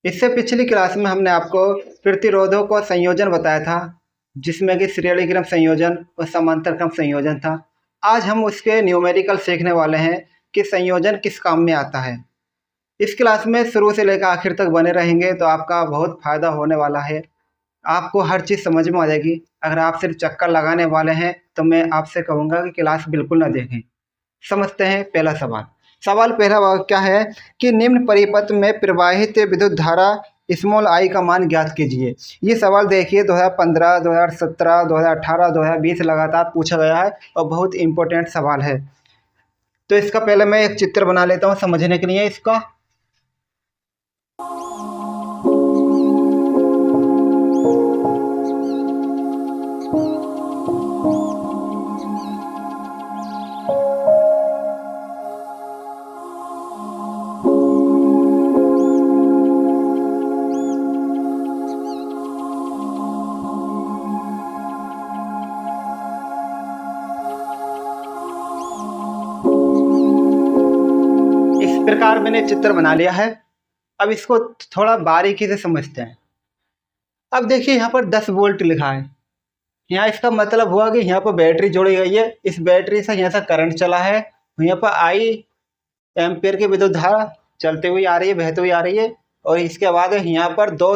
इससे पिछली क्लास में हमने आपको प्रतिरोधों का संयोजन बताया था, जिसमें कि श्रेणी क्रम संयोजन और समांतर क्रम संयोजन था। आज हम उसके न्यूमेरिकल सीखने वाले हैं कि संयोजन किस काम में आता है। इस क्लास में शुरू से लेकर आखिर तक बने रहेंगे तो आपका बहुत फ़ायदा होने वाला है। आपको हर चीज़ समझ में आ जाएगी। अगर आप सिर्फ चक्कर लगाने वाले हैं तो मैं आपसे कहूँगा कि क्लास बिल्कुल ना देखें। समझते हैं पहला सवाल। सवाल पहला क्या है कि निम्न परिपथ में प्रवाहित विद्युत धारा स्मॉल आई का मान ज्ञात कीजिए। ये सवाल देखिए 2015, 2017, 2018, 2020 लगातार पूछा गया है और बहुत इंपॉर्टेंट सवाल है। तो इसका पहले मैं एक चित्र बना लेता हूँ समझने के लिए इसका। इस प्रकार मैंने चित्र बना लिया है। अब इसको थोड़ा बारीकी से समझते हैं। अब देखिए यहाँ पर 10 वोल्ट लिखा है। यहाँ इसका मतलब हुआ कि यहाँ पर बैटरी जोड़ी गई है। इस बैटरी से यहाँ से करंट चला है। यहाँ पर आई एम्पियर की विद्युत धारा चलते हुई आ रही है, बहते हुई आ रही है। और इसके बाद यहाँ पर दो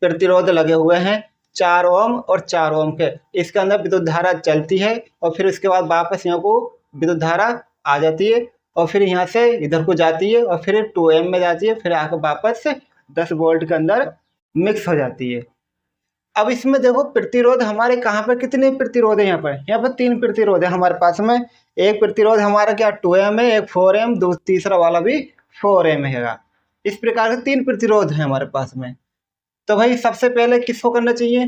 प्रतिरोध लगे हुए हैं, 4 ओम और 4 ओम के। इसके अंदर विद्युत धारा चलती है और फिर उसके बाद वापस यहाँ को विद्युत धारा आ जाती है और फिर यहाँ से इधर को जाती है और फिर 2M में जाती है, फिर आकर वापस 10 वोल्ट के अंदर मिक्स हो जाती है। अब इसमें देखो प्रतिरोध हमारे कहाँ पर कितने प्रतिरोध है। यहाँ पर 3 प्रतिरोध है हमारे पास में। एक प्रतिरोध हमारा क्या 2M है, एक 4M, तीसरा वाला भी 4M है। इस प्रकार के 3 प्रतिरोध है हमारे पास में। तो भाई सबसे पहले किसको करना चाहिए?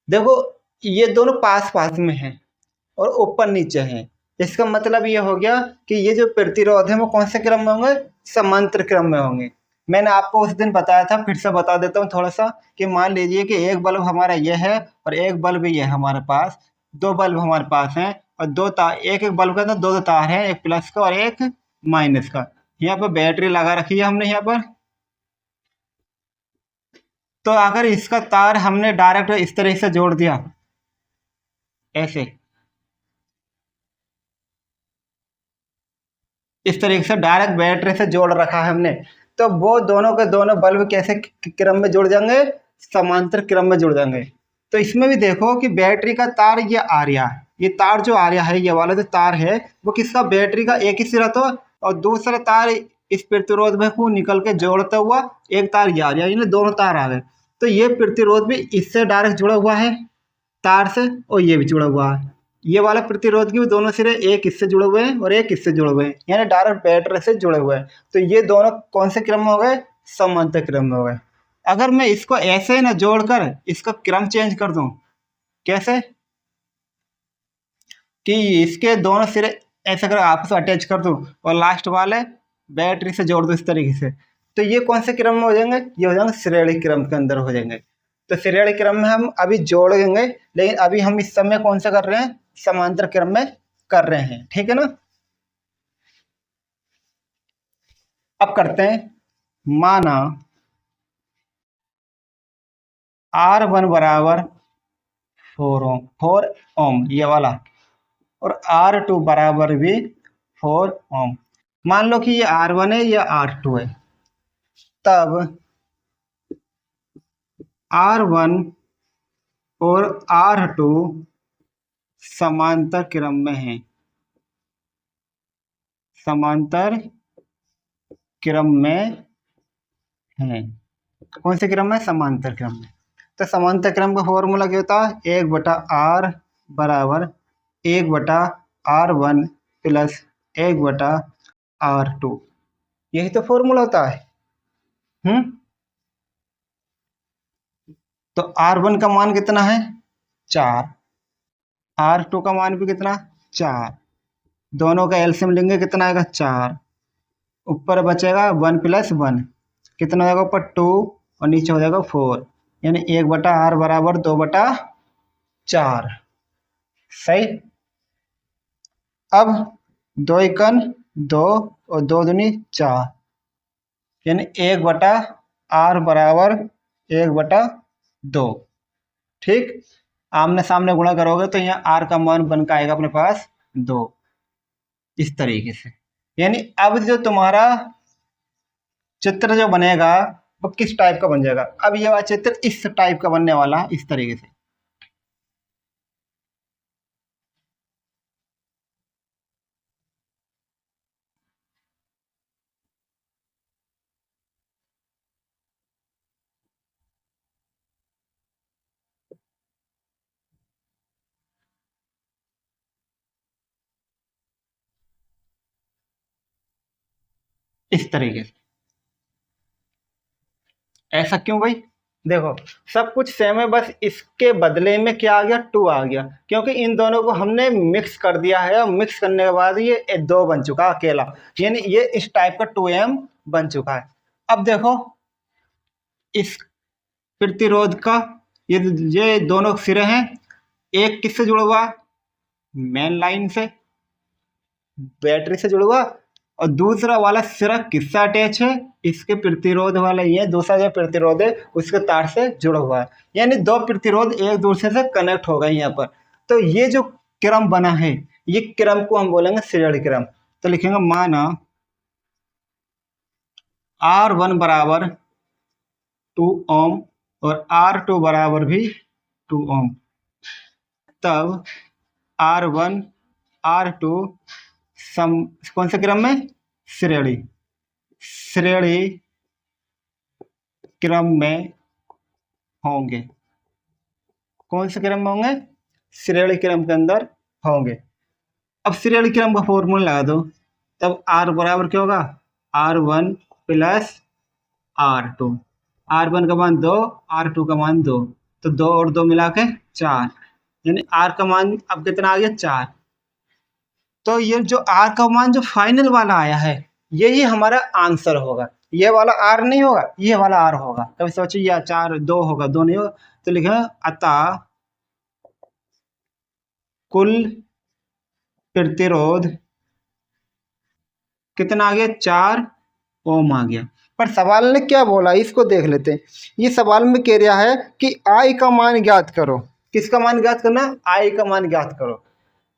देखो ये दोनों पास पास में हैं और ऊपर नीचे हैं। इसका मतलब ये हो गया कि ये जो प्रतिरोध है वो कौन से क्रम में होंगे? समांतर क्रम में होंगे। मैंने आपको उस दिन बताया था, फिर से बता देता हूँ थोड़ा सा, कि मान लीजिए कि एक बल्ब हमारा ये है और एक बल्ब ये है हमारे पास। 2 बल्ब हमारे पास हैं और 2 तार, एक एक बल्ब के अंदर 2 तार हैं, एक प्लस का और एक माइनस का। यहाँ पर बैटरी लगा रखी है हमने यहाँ पर। तो अगर इसका तार हमने डायरेक्ट इस तरह से जोड़ दिया, ऐसे इस तरीके से डायरेक्ट बैटरी से जोड़ रखा है हमने, तो वो दोनों के दोनों बल्ब कैसे क्रम में जुड़ जाएंगे? समांतर क्रम में जुड़ जाएंगे। तो इसमें भी देखो कि बैटरी का तार ये आ रहा है, ये तार जो आ रहा है, ये वाला जो तार है वो किसका? बैटरी का। एक ही सिरा तो, और दूसरा तार इस प्रतिरोध में को निकल के जोड़ता हुआ एक तार ये आ रहा है, यानी दोनों तार आ गए। तो ये प्रतिरोध भी इससे डायरेक्ट जुड़ा हुआ है तार से, और ये भी जुड़ा हुआ है। ये वाला प्रतिरोध की भी दोनों सिरे एक इससे जुड़े हुए हैं और एक इससे जुड़े हुए हैं, यानी डायरेक्ट बैटरी से जुड़े हुए हैं। तो ये दोनों कौन से क्रम में हो गए? समांतर क्रम में हो गए। अगर मैं इसको ऐसे ना जोड़कर इसका क्रम चेंज कर दूं, कैसे? कि इसके दोनों सिरे ऐसे कर आपस में अटैच कर दूं और लास्ट वाले बैटरी से जोड़ दूं इस तरीके से, तो ये कौन से क्रम में हो जाएंगे? ये हो जाएंगे श्रेणी क्रम के अंदर हो जाएंगे। तो श्रेणी क्रम में हम अभी जोड़ेंगे, लेकिन अभी हम इस समय कौन सा कर रहे हैं? समांतर क्रम में कर रहे हैं, ठीक है ना। अब करते हैं। माना R1 बराबर 4 ओम ये वाला, और R2 बराबर भी 4 ओम। मान लो कि ये R1 है, ये R2 है। तब R1 और R2 समांतर क्रम में है, समांतर क्रम में है। कौन से क्रम में? समांतर क्रम में। तो समांतर क्रम का फॉर्मूला क्या होता है? 1/R बराबर 1/R1 प्लस 1/R2। यही तो फॉर्मूला होता है। तो R1 का मान कितना है? 4। R2 का मान भी कितना? 4। दोनों का एलसीएम लेंगे, कितना आएगा? 4। ऊपर बचेगा 1 + 1, कितना हो जाएगा? ऊपर 2 और नीचे हो जाएगा 4, यानी 1/R बराबर 2/4। सही। अब 2 एकन 2 और 2 दूनी 4, यानी 1/R आर बराबर 1/2। ठीक, आमने सामने गुणा करोगे तो यहाँ आर का मान बन के आएगा अपने पास 2, इस तरीके से। यानी अब जो तुम्हारा चित्र जो बनेगा वो किस टाइप का बन जाएगा, अब ये वाला चित्र इस टाइप का बनने वाला है, इस तरीके से। इस तरीके से। ऐसा क्यों भाई? देखो सब कुछ सेम है, बस इसके बदले में क्या आ गया, 2 आ गया, क्योंकि इन दोनों को हमने मिक्स कर दिया है, और मिक्स करने के बाद ये 2 बन चुका अकेला, यानी ये इस टाइप का 2m बन चुका है। अब देखो इस प्रतिरोध का ये दोनों सिरे हैं, एक किससे जुड़ा हुआ, मेन लाइन से, बैटरी से जुड़ा हुआ, और दूसरा वाला सिरा किससे अटैच है, इसके प्रतिरोध वाला, ये दूसरा जो प्रतिरोध है उसके तार से जुड़ा हुआ है, यानी 2 प्रतिरोध एक दूसरे से कनेक्ट हो गए यहाँ पर। तो ये जो क्रम बना है, ये क्रम को हम बोलेंगे श्रेणी क्रम। तो लिखेंगे माना R1 बराबर 2 ओम और R2 बराबर भी 2 ओम, तब R1 R2 कौन से क्रम में, श्रेणी क्रम में होंगे। कौन से क्रम में होंगे, श्रेणी क्रम के अंदर होंगे। अब श्रेणी क्रम का फॉर्मूला लगा दो, तब R बराबर क्या होगा, R1 प्लस R2, R1 का मान 2, R2 का मान 2, तो 2 और 2 मिला के 4, यानी R का मान अब कितना आ गया, 4। तो ये जो R का मान जो फाइनल वाला आया है, यही हमारा आंसर होगा, ये वाला R नहीं होगा, ये वाला R होगा। कभी सोचो ये 4 2 होगा, 2 नहीं होगा, तो लिखा अतः कुल प्रतिरोध कितना आ गया, 4 ओम आ गया। पर सवाल ने क्या बोला, इसको देख लेते हैं। ये सवाल में कह रहा है कि I का मान ज्ञात करो। किसका मान ज्ञात करना, I का मान ज्ञात करो,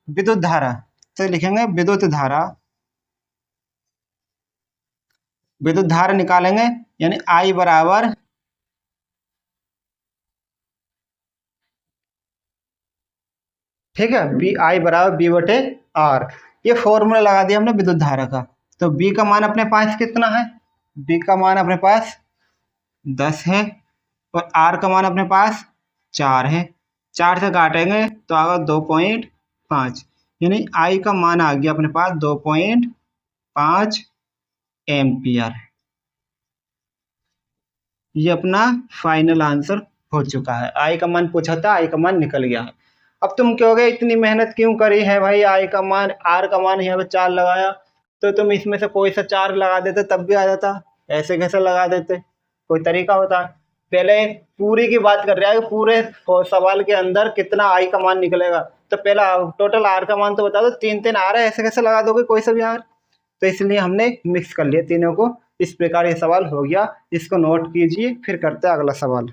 विद्युत धारा। तो लिखेंगे विद्युत धारा निकालेंगे, यानी I बराबर ठीक है, I बराबर B/R। ये फॉर्मूला लगा दिया हमने विद्युत धारा का। तो B का मान अपने पास कितना है, B का मान अपने पास 10 है, और R का मान अपने पास 4 है। 4 से काटेंगे तो आगा 2.5, यानी I का मान आ गया अपने पास 2.5 एम्पियर। ये अपना फाइनल आंसर हो चुका है। I का मान पूछा था, I का मान निकल गया है। अब तुम कहोगे इतनी मेहनत क्यों करी है भाई, I का मान, R का मान यहाँ पे 4 लगाया, तो तुम इसमें से कोई सा 4 लगा देते तब भी आ जाता, ऐसे कैसे लगा देते, कोई तरीका होता। पहले पूरी की बात कर रहा है कि पूरे सवाल के अंदर कितना I का मान निकलेगा, तो पहला टोटल R का मान तो बता दो, 3 आ रहा है, ऐसे कैसे लगा दोगे कोई सा भी R। तो इसलिए हमने मिक्स कर लिया तीनों को। इस प्रकार ये सवाल हो गया, इसको नोट कीजिए। फिर करते हैं अगला सवाल।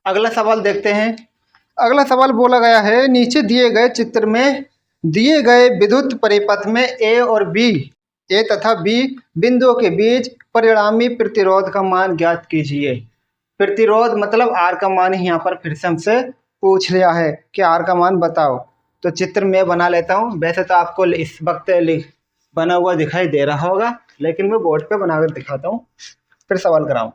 अगला सवाल देखते हैं। अगला सवाल बोला गया है, नीचे दिए गए चित्र में दिए गए विद्युत परिपथ में ए और बी, ए तथा बी बिंदुओं के बीच परिणामी प्रतिरोध का मान ज्ञात कीजिए। प्रतिरोध मतलब आर का मान ही यहाँ पर फिर से हमसे पूछ लिया है कि आर का मान बताओ। तो चित्र मैं बना लेता हूँ। वैसे तो आपको इस वक्त बना हुआ दिखाई दे रहा होगा, लेकिन मैं बोर्ड पे बनाकर दिखाता हूँ, फिर सवाल कराऊँ।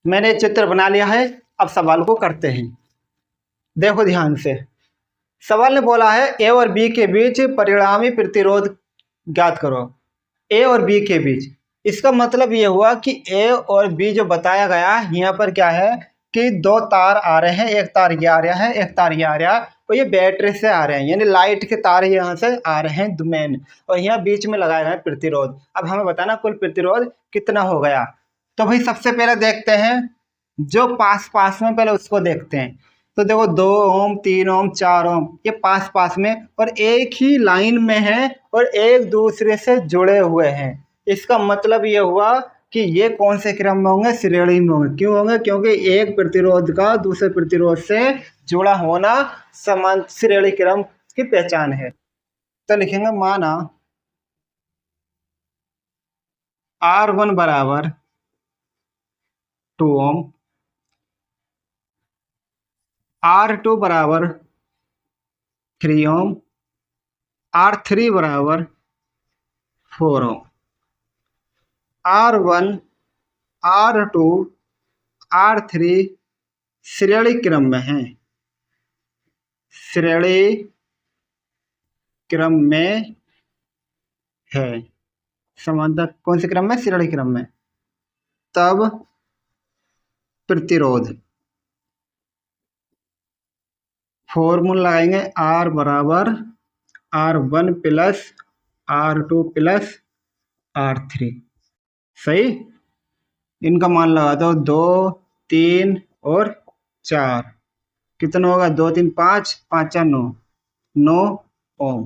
मैंने चित्र बना लिया है, अब सवाल को करते हैं। देखो ध्यान से, सवाल ने बोला है ए और बी के बीच परिणामी प्रतिरोध ज्ञात करो। ए और बी के बीच। इसका मतलब ये हुआ कि ए और बी जो बताया गया यहाँ पर क्या है कि दो तार आ रहे हैं, एक तार ये आ रहा है, एक तार ये आ रहा है, और ये बैटरी से आ रहे हैं, यानी लाइट के तार यहाँ से आ रहे हैं मेन, और यहाँ बीच में लगाया गया है प्रतिरोध। अब हमें बताना कुल प्रतिरोध कितना हो गया। तो भाई सबसे पहले देखते हैं जो पास पास में, पहले उसको देखते हैं। तो देखो 2 ओम, 3 ओम, 4 ओम, ये पास पास में और एक ही लाइन में है और एक दूसरे से जुड़े हुए हैं। इसका मतलब ये हुआ कि ये कौन से क्रम में होंगे, श्रेणी में होंगे। क्यों होंगे? क्योंकि एक प्रतिरोध का दूसरे प्रतिरोध से जुड़ा होना समान श्रेणी क्रम की पहचान है। तो लिखेंगे माना R1 बराबर 2 ओम, R2 बराबर 3 ओम, R3 बराबर 4 ओम। R1, R2, R3 श्रेणी क्रम में है, श्रेणी क्रम में है। समानता कौन से क्रम में? श्रेणी क्रम में। तब प्रतिरोध फॉर्मूला लगाएंगे R बराबर R1 plus R2 plus R3। सही, इनका मान लगा दो 2, 3 और 4। कितना होगा? 2, 3, 5, 5, 4, 9, 9 ओम।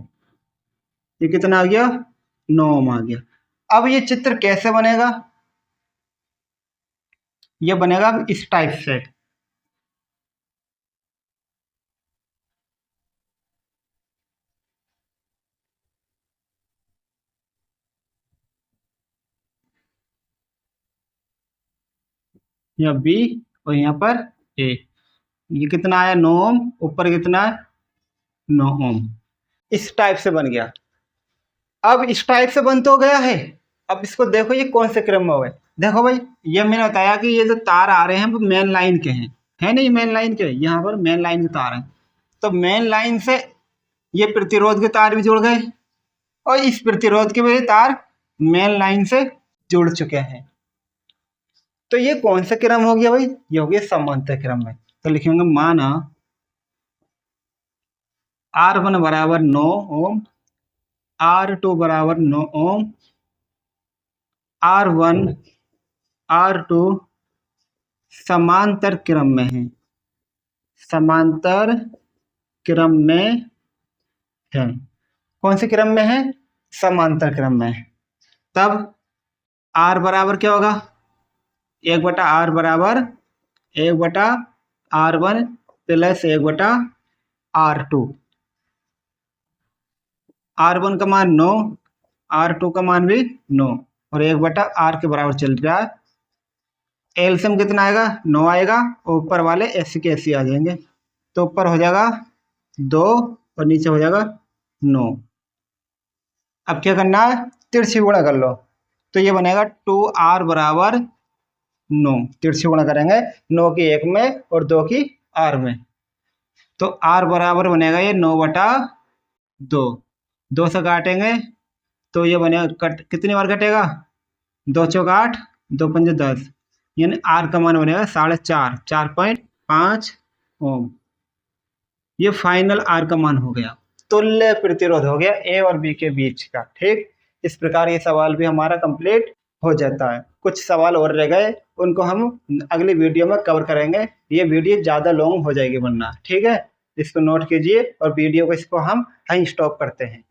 ये कितना आ गया? 9 ओम आ गया। अब ये चित्र कैसे बनेगा? ये बनेगा इस टाइप से। यहाँ बी और यहाँ पर ए। ये कितना आया? 9 ओम। ऊपर कितना है? 9 ओम। इस टाइप से बन गया। अब इस टाइप से बन तो गया है। अब इसको देखो ये कौन से क्रम में हो गए। देखो भाई, ये मैंने बताया कि ये जो तार आ रहे हैं वो मेन लाइन के हैं, है नहीं? मेन लाइन के, यहाँ पर मेन लाइन के तार हैं। तो मेन लाइन से ये प्रतिरोध के तार भी जुड़ गए और इस प्रतिरोध के भी तार मेन लाइन से जुड़ चुके हैं। तो ये कौन सा क्रम हो गया भाई? ये हो गया समांतर क्रम में। तो लिखेंगे माना R1 बराबर 9 ओम, R2 बराबर 9 ओम, R1, R2 समांतर क्रम में है, समांतर क्रम में है। कौन से क्रम में है? समांतर क्रम में है। तब R बराबर क्या होगा? 1/R बराबर 1/R1 प्लस 1/R2। R1 का मान 9, R2 का मान भी 9 और 1/R के बराबर चल रहा है। एलसीएम कितना आएगा? 9 आएगा और ऊपर वाले ऐसे के ऐसे आ जाएंगे। तो ऊपर हो जाएगा 2 और नीचे हो जाएगा 9। अब क्या करना है? तिरछी गुणा कर लो। तो ये बनेगा 2R बराबर 9। तिरछी गुणा करेंगे 9 की 1 में और 2 की R में। तो R बराबर बनेगा ये 9/2। 2 से काटेंगे तो ये बनेगा कितनी बार कटेगा? 2 चौक 8, 2 पंजे 10, यानी R का मान बनेगा 4.5, 4.5 ओम। ये फाइनल R का मान हो गया। तुल्य प्रतिरोध हो गया ए और बी के बीच का। ठीक, इस प्रकार ये सवाल भी हमारा कंप्लीट हो जाता है। कुछ सवाल और रह गए, उनको हम अगली वीडियो में कवर करेंगे। ये वीडियो ज़्यादा लॉन्ग हो जाएगी वरना। ठीक है, इसको नोट कीजिए और वीडियो को इसको हम यहीं स्टॉप करते हैं।